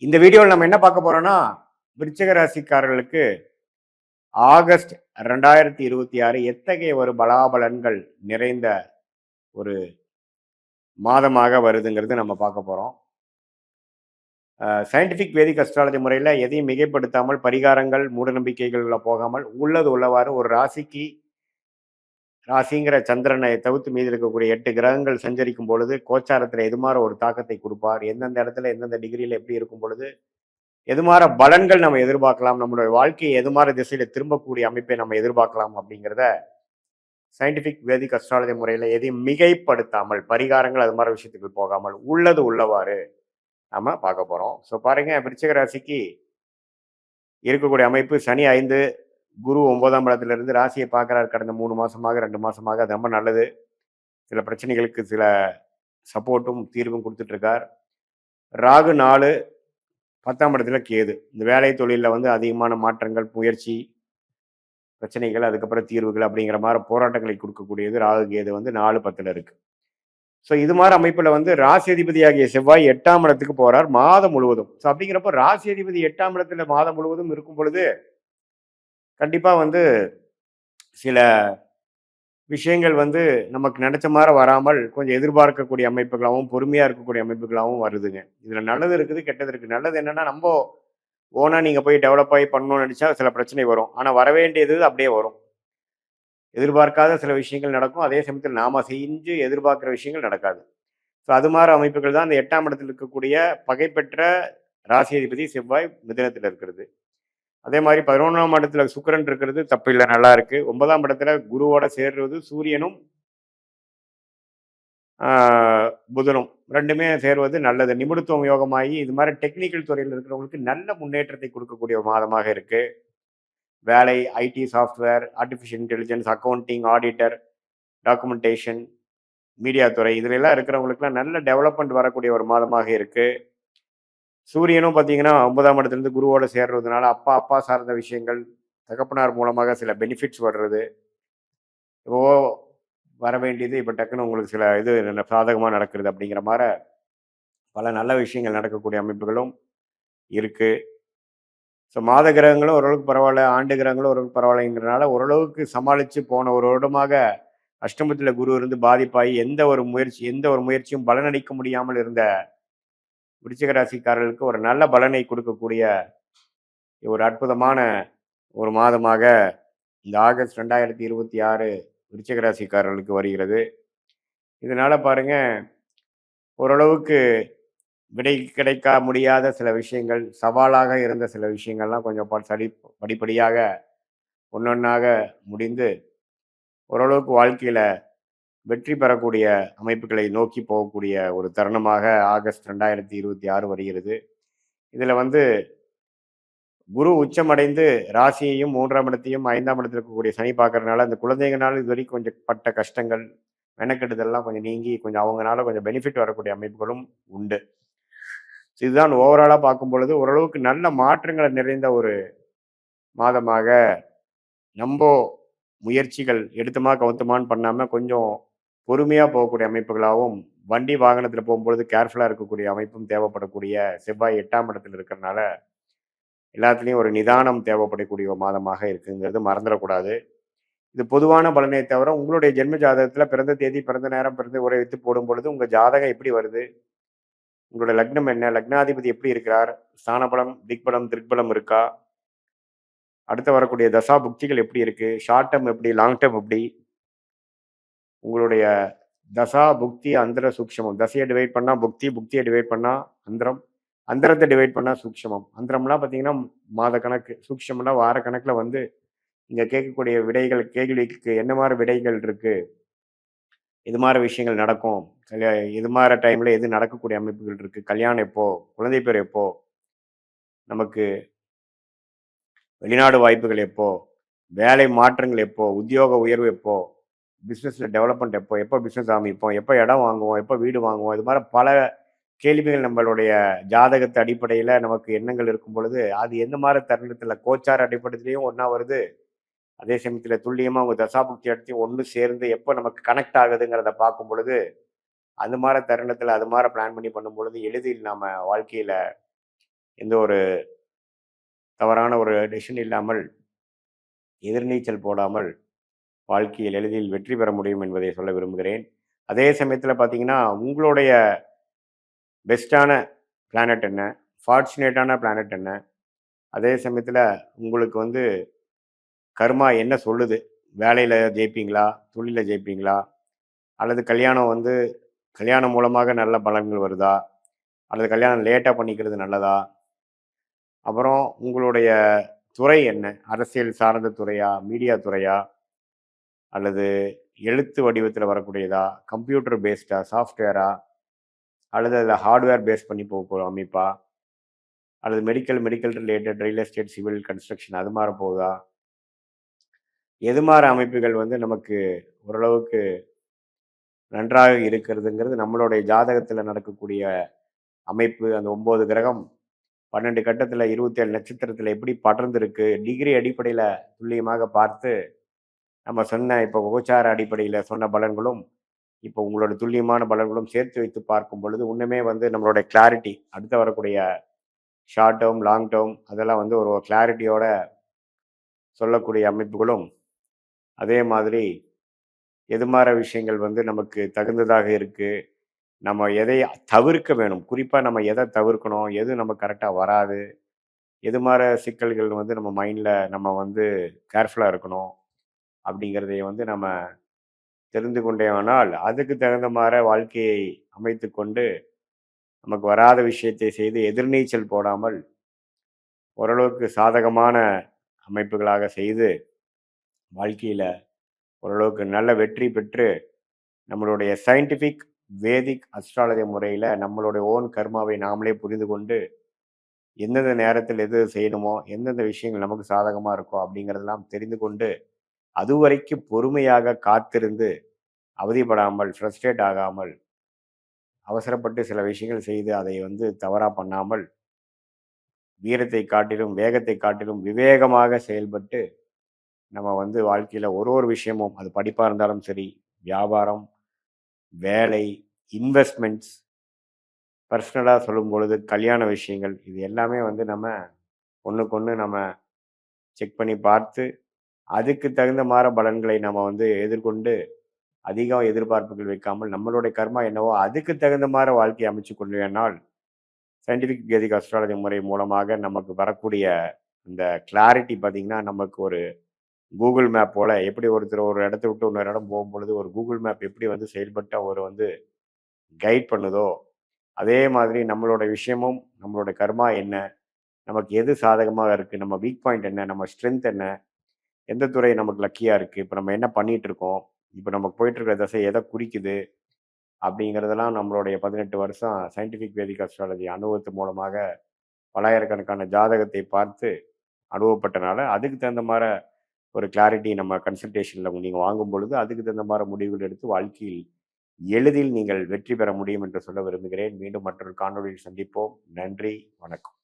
இந்த வீடியோவில் நம்ம என்ன பார்க்க போறோம்னா, விருச்சிக ராசிக்காரர்களுக்கு ஆகஸ்ட் 2026 எத்தகைய ஒரு பலாபலன்கள் நிறைந்த ஒரு மாதமாக வருதுங்கிறது நம்ம பார்க்க போறோம். சயின்டிஃபிக் வேதிக் அஸ்ட்ராலஜி முறையில் எதையும் மிகைப்படுத்தாமல் பரிகாரங்கள் மூடநம்பிக்கைகள்ல போகாமல் உள்ளது உள்ளவாறு ஒரு ராசிங்கிற சந்திரனை தவிர்த்து மீதி இருக்கக்கூடிய 8 கிரகங்கள் சஞ்சரிக்கும் பொழுது கோச்சாரத்தில் எதுமாற ஒரு தாக்கத்தை கொடுப்பார், எந்தெந்த இடத்துல எந்தெந்த டிகிரியில் எப்படி இருக்கும் பொழுது எதுமாற பலன்கள் நம்ம எதிர்பார்க்கலாம், நம்மளுடைய வாழ்க்கையை எதுமாற திசையில திரும்பக்கூடிய அமைப்பை நம்ம எதிர்பார்க்கலாம் அப்படிங்கிறத சயின்டிபிக் வேதிக் அஸ்ட்ராலஜி முறையில் எதையும் மிகைப்படுத்தாமல் பரிகாரங்கள் அது மாதிரி விஷயத்துக்கு போகாமல் உள்ளது உள்ளவாறு நம்ம பார்க்க போறோம். ஸோ பாருங்க, விருச்சிக ராசிக்கு இருக்கக்கூடிய அமைப்பு சனி 5, குரு 9ஆம் இடத்துல இருந்து ராசியை பார்க்குறாரு. கடந்த 3 மாசமாக 2 மாசமாக அது ரொம்ப நல்லது. சில பிரச்சனைகளுக்கு சில சப்போர்ட்டும் தீர்வும் கொடுத்துட்டு இருக்கார். ராகு 4, 10ஆம் இடத்துல கேது. இந்த வேலை தொழிலில் வந்து அதிகமான மாற்றங்கள், முயற்சி, பிரச்சனைகள், அதுக்கப்புறம் தீர்வுகள் அப்படிங்கிற மாதிரி போராட்டங்களை கொடுக்கக்கூடியது ராகு கேது வந்து 4, 10ல் இருக்கு. ஸோ இது மாதிரி அமைப்பில் வந்து ராசி அதிபதியாகிய செவ்வாய் 8ஆம் இடத்துக்கு போறார் மாதம் முழுவதும். ஸோ அப்படிங்கிறப்ப ராசி அதிபதி 8ஆம் இடத்துல மாதம் முழுவதும் இருக்கும் பொழுது கண்டிப்பா வந்து சில விஷயங்கள் வந்து நமக்கு நினைச்ச மாதிரி வராமல் கொஞ்சம் எதிர்பார்க்கக்கூடிய அமைப்புகளாகவும் பொறுமையா இருக்கக்கூடிய அமைப்புகளாகவும் வருதுங்க. இதுல நல்லது இருக்குது, கெட்டது இருக்கு. நல்லது என்னன்னா, நம்ம ஓனா நீங்க போய் டெவலப் ஆகி பண்ணணும்னு நினைச்சா சில பிரச்சனை வரும். ஆனா வர வேண்டியது அப்படியே வரும். எதிர்பார்க்காத சில விஷயங்கள் நடக்கும். அதே சமயத்தில் நாம செஞ்சு எதிர்பார்க்கிற விஷயங்கள் நடக்காது. ஸோ அது மாதிரி அமைப்புகள் தான் அந்த 8ஆம் இடத்தில் இருக்கக்கூடிய பகைப்பெற்ற ராசி அதிபதி செவ்வாய் மிதுனத்தில் இருக்கிறது. அதே மாதிரி 11ஆம் இடத்துல சுக்கிரன் இருக்கிறது தப்பு இல்லை, நல்லா இருக்கு. 9ஆம் இடத்துல குருவோட சேர்றது சூரியனும் புதனும் ரெண்டுமே சேர்வது நல்லது. நிபுணத்துவம் யோகமாகி இது மாதிரி டெக்னிக்கல் துறையில் இருக்கிறவங்களுக்கு நல்ல முன்னேற்றத்தை கொடுக்கக்கூடிய ஒரு மாதமாக இருக்கு. வேலை, IT, software, artificial intelligence, accounting, auditor, documentation, media துறை இதுல எல்லாம் இருக்கிறவங்களுக்குலாம் நல்ல டெவலப்மெண்ட் வரக்கூடிய ஒரு மாதமாக இருக்கு. சூரியனும் பார்த்தீங்கன்னா 9ஆம் இடத்துலேருந்து குருவோட சேர்றதுனால அப்பா சார்ந்த விஷயங்கள், தகப்பனார் மூலமாக சில பெனிஃபிட்ஸ் வர்றது, இப்போ வர வேண்டியது இப்போ டக்குன்னு உங்களுக்கு சில இது சாதகமாக நடக்கிறது அப்படிங்கிற மாதிரி பல நல்ல விஷயங்கள் நடக்கக்கூடிய அமைப்புகளும் இருக்கு. ஸோ மாத கிரகங்களும் ஓரளவுக்கு பரவாயில்ல, ஆண்டு கிரகங்களும் ஓரளவுக்கு பரவாயில்லைங்கிறனால ஓரளவுக்கு சமாளித்து போன ஒரு வருடமாக அஷ்டமத்தில் குரு இருந்து பாதிப்பாகி எந்த ஒரு முயற்சியும் பலனளிக்க முடியாமல் இருந்த விருச்சிக ராசிக்காரர்களுக்கு ஒரு நல்ல பலனை கொடுக்கக்கூடிய ஒரு அற்புதமான ஒரு மாதமாக இந்த ஆகஸ்ட் 2026 விருச்சிக ராசிக்காரர்களுக்கு வருகிறது. இதனால பாருங்க, ஓரளவுக்கு விடை கிடைக்க முடியாத சில விஷயங்கள், சவாலாக இருந்த சில விஷயங்கள்லாம் கொஞ்சம் படிப்படியாக ஒன்னொன்னாக முடிந்து ஓரளவுக்கு வாழ்க்கையில வெற்றி பெறக்கூடிய அமைப்புகளை நோக்கி போகக்கூடிய ஒரு தருணமாக ஆகஸ்ட் 2026 வருகிறது. இதுல வந்து குரு உச்சமடைந்து ராசியையும் 3ஆம் இடத்தையும் 5ஆம் இடத்துல இருக்கக்கூடிய சனி பார்க்கறதுனால அந்த குழந்தைங்கனால இது வரைக்கும் கொஞ்சம் பட்ட கஷ்டங்கள், மெனக்கெடுதல்லாம் கொஞ்சம் நீங்கி கொஞ்சம் அவங்கனால கொஞ்சம் பெனிஃபிட் வரக்கூடிய அமைப்புகளும் உண்டு. இதுதான் ஓவராலா பார்க்கும் பொழுது ஓரளவுக்கு நல்ல மாற்றங்களை நிறைந்த ஒரு மாதமாக நம்ம முயற்சிகள் எடுத்துமா கவுத்துமான்னு பண்ணாம கொஞ்சம் பொறுமையா போகக்கூடிய அமைப்புகளாகவும், வண்டி வாகனத்துல போகும்பொழுது கேர்ஃபுல்லா இருக்கக்கூடிய அமைப்பும் தேவைப்படக்கூடிய செவ்வாய் 8ஆம் இடத்துல இருக்கிறனால எல்லாத்துலேயும் ஒரு நிதானம் தேவைப்படக்கூடிய ஒரு மாதமாக இருக்குங்கிறது மறந்துடக்கூடாது. இது பொதுவான பலனை தவிர உங்களுடைய ஜென்ம ஜாதகத்தில் பிறந்த தேதி, பிறந்த நேரம், பிறந்த உரை வைத்து போடும் பொழுது உங்கள் ஜாதகம் எப்படி வருது, உங்களோட லக்னம் என்ன, லக்னாதிபதி எப்படி இருக்கிறார், ஸ்தானபலம், திக்பலம், திருக்பலம் இருக்கா, அடுத்து வரக்கூடிய தசா புக்திகள் எப்படி இருக்கு, ஷார்ட் டேர்ம் எப்படி, லாங் டேர்ம் எப்படி, உங்களுடைய தசா புக்தி அந்தர சூக்ஷமம், தசையை டிவைட் பண்ணா புக்தி, புக்தியை டிவைட் பண்ணா அந்தரம், அந்தரத்தை டிவைட் பண்ணா சூக்ஷமம். அந்தரம்லாம் பார்த்தீங்கன்னா மாத கணக்கு, சூக்ஷம்லாம் வார கணக்கில் வந்து இங்கே கேட்கக்கூடிய விடைகள், கேள்விக்கு என்ன மாதிரி விடைகள் இருக்கு, இது மாதிரி விஷயங்கள் நடக்கும், இது மாதிரி டைம்ல எது நடக்கக்கூடிய அமைப்புகள் இருக்கு, கல்யாணம் எப்போ, குழந்தை பேர் எப்போ, நமக்கு வெளிநாடு வாய்ப்புகள் எப்போ, வேலை மாற்றங்கள் எப்போ, உத்தியோக உயர்வு எப்போ, பிஸ்னஸ்ல டெவலப்மெண்ட் எப்போ, எப்போ பிஸ்னஸ் ஆரம்பிப்போம், எப்போ இடம் வாங்குவோம், எப்போ வீடு வாங்குவோம், இது மாதிரி பல கேள்விகள் நம்மளுடைய ஜாதகத்து அடிப்படையில் நமக்கு எண்ணங்கள் இருக்கும் பொழுது அது எந்த மாதிரி தருணத்தில் கோச்சார அடிப்படையிலையும் ஒன்றா வருது, அதே சமயத்தில் துல்லியமாக உங்கள் தசாபுக்தி இடத்தையும் ஒன்று சேர்ந்து எப்போ நமக்கு கனெக்ட் ஆகுதுங்கிறத பார்க்கும் பொழுது அந்த மாதிரி தருணத்தில் அது மாதிரி பிளான் பண்ணி பண்ணும் பொழுது எளிதில் நம்ம வாழ்க்கையில் எந்த ஒரு தவறான ஒரு டெசிஷன் இல்லாமல் எதிர்நீச்சல் போடாமல் வாழ்க்கையில் எளிதில் வெற்றி பெற முடியும் என்பதை சொல்ல விரும்புகிறேன். அதே சமயத்தில் பார்த்தீங்கன்னா, உங்களுடைய பெஸ்ட்டான பிளானட் என்ன? ஃபார்ச்சுனேட்டான பிளானட் என்ன? அதே சமயத்தில் உங்களுக்கு வந்து கர்மா என்ன சொல்லுது? வேலையில் ஜெயிப்பீங்களா? தொழிலில் ஜெயிப்பீங்களா? அல்லது கல்யாணம் மூலமாக நல்ல பலன்கள் வருதா? அல்லது கல்யாணம் லேட்டாக பண்ணிக்கிறது நல்லதா? அப்புறம் உங்களுடைய துறை என்ன? அரசியல் சார்ந்த துறையா? மீடியா துறையா? அல்லது எழுத்து வடிவத்தில் வரக்கூடியதா? கம்ப்யூட்டர் பேஸ்டா? சாஃப்ட்வேரா? அல்லது அதில் ஹார்ட்வேர் பேஸ் பண்ணி போக அமைப்பா? அல்லது medical related real estate civil construction அது மாதிரி போகுதா? எது மாதிரி அமைப்புகள் வந்து நமக்கு ஓரளவுக்கு நன்றாக இருக்கிறதுங்கிறது நம்மளுடைய ஜாதகத்தில் நடக்கக்கூடிய அமைப்பு. அந்த 9 கிரகம் 12 கட்டத்தில் 27 நட்சத்திரத்தில் எப்படி படர்ந்துருக்கு டிகிரி அடிப்படையில் துல்லியமாக பார்த்து நம்ம சொன்ன இப்போ உபச்சார அடிப்படையில் சொன்ன பலன்களும் இப்போ உங்களோட துல்லியமான பலன்களும் சேர்த்து வைத்து பார்க்கும் பொழுது இன்னுமே வந்து நம்மளுடைய கிளாரிட்டி அடுத்து வரக்கூடிய ஷார்ட் டேர்ம் லாங் டேர்ம் அதெல்லாம் வந்து ஒரு கிளாரிட்டியோட சொல்லக்கூடிய அமைப்புகளும் அதே மாதிரி எது மாதிரி விஷயங்கள் வந்து நமக்கு தகுந்ததாக இருக்குது, நம்ம எதை தவிர்க்க வேணும், குறிப்பாக நம்ம எதை தவிர்க்கணும், எது நம்ம கரெக்டாக வராது, எது மாதிரி சிக்கல்கள் வந்து நம்ம மைண்டில் நம்ம வந்து கேர்ஃபுல்லாக இருக்கணும் அப்படிங்கிறதைய வந்து நம்ம தெரிந்து கொண்டேயானால் அதுக்கு தகுந்த மாதிரி வாழ்க்கையை அமைத்து கொண்டு நமக்கு வராத விஷயத்தை செய்து எதிர்நீச்சல் போடாமல் ஓரளவுக்கு சாதகமான அமைப்புகளாக செய்து வாழ்க்கையில் ஓரளவுக்கு நல்ல வெற்றி பெற்று நம்மளுடைய சயின்டிஃபிக் வேதிக் அஸ்ட்ராலஜி முறையில் நம்மளுடைய ஓன் கர்மாவை நாமளே புரிந்து கொண்டு எந்தெந்த நேரத்தில் எது செய்யணுமோ எந்தெந்த விஷயங்கள் நமக்கு சாதகமாக இருக்கோ அப்படிங்கிறதெல்லாம் தெரிந்து கொண்டு அதுவரைக்கும் பொறுமையாக காத்திருந்து அவதிப்படாமல் ஃப்ரஸ்ட்ரேட் ஆகாமல் அவசரப்பட்டு சில விஷயங்கள் செய்து அதை வந்து தவறாக பண்ணாமல் வீரத்தை காட்டிலும் வேகத்தை காட்டிலும் விவேகமாக செயல்பட்டு நம்ம வந்து வாழ்க்கையில் ஒரு விஷயமும் அது படிப்பாக இருந்தாலும் சரி, வியாபாரம், வேலை, இன்வெஸ்ட்மெண்ட்ஸ், பர்சனலாக சொல்லும் பொழுது கல்யாண விஷயங்கள் இது எல்லாமே வந்து நம்ம ஒன்றுக்கு ஒன்று நம்ம செக் பண்ணி பார்த்து அதுக்கு தகுந்த மாதிரி பலன்களை நம்ம வந்து எதிர்கொண்டு அதிகம் எதிர்பார்ப்புகள் வைக்காமல் நம்மளுடைய கர்மா என்னவோ அதுக்கு தகுந்த மாதிரி வாழ்க்கையை அமைச்சு கொண்டு வேணால் சயின்டிஃபிக் வேதிக் அஸ்ட்ராலஜி முறை மூலமாக நமக்கு வரக்கூடிய இந்த கிளாரிட்டி பார்த்திங்கன்னா நமக்கு ஒரு கூகுள் மேப் போல் எப்படி ஒருத்தர் ஒரு இடத்த விட்டு இன்னொரு இடம் போகும்பொழுது ஒரு கூகுள் மேப் எப்படி வந்து செயல்பட்டு அவர் வந்து கைட் பண்ணுதோ அதே மாதிரி நம்மளோட விஷயமும் நம்மளோட கர்மா என்ன, நமக்கு எது சாதகமாக இருக்குது, நம்ம வீக் பாயிண்ட் என்ன, நம்ம ஸ்ட்ரென்த் என்ன, எந்த துறை நமக்கு லக்கியாக இருக்குது, இப்போ நம்ம என்ன பண்ணிகிட்டு இருக்கோம், இப்போ நமக்கு போயிட்டுருக்கிற தசை எதை குறிக்குது அப்படிங்கிறதெல்லாம் நம்மளுடைய 18 வருஷம் சயின்டிஃபிக் வேதிக் அஸ்ட்ராலஜி அனுபவத்து மூலமாக பலாயிரக்கணக்கான ஜாதகத்தை பார்த்து அனுபவப்பட்டனால அதுக்கு தகுந்த மாதிரி ஒரு கிளாரிட்டி நம்ம கன்சல்டேஷனில் நீங்கள் வாங்கும் பொழுது அதுக்கு தகுந்த மாதிரி முடிவுகள் எடுத்து வாழ்க்கையில் எளிதில் நீங்கள் வெற்றி பெற முடியும் என்று சொல்ல விரும்புகிறேன். மீண்டும் மற்றொரு காணொளியில் சந்திப்போம். நன்றி, வணக்கம்.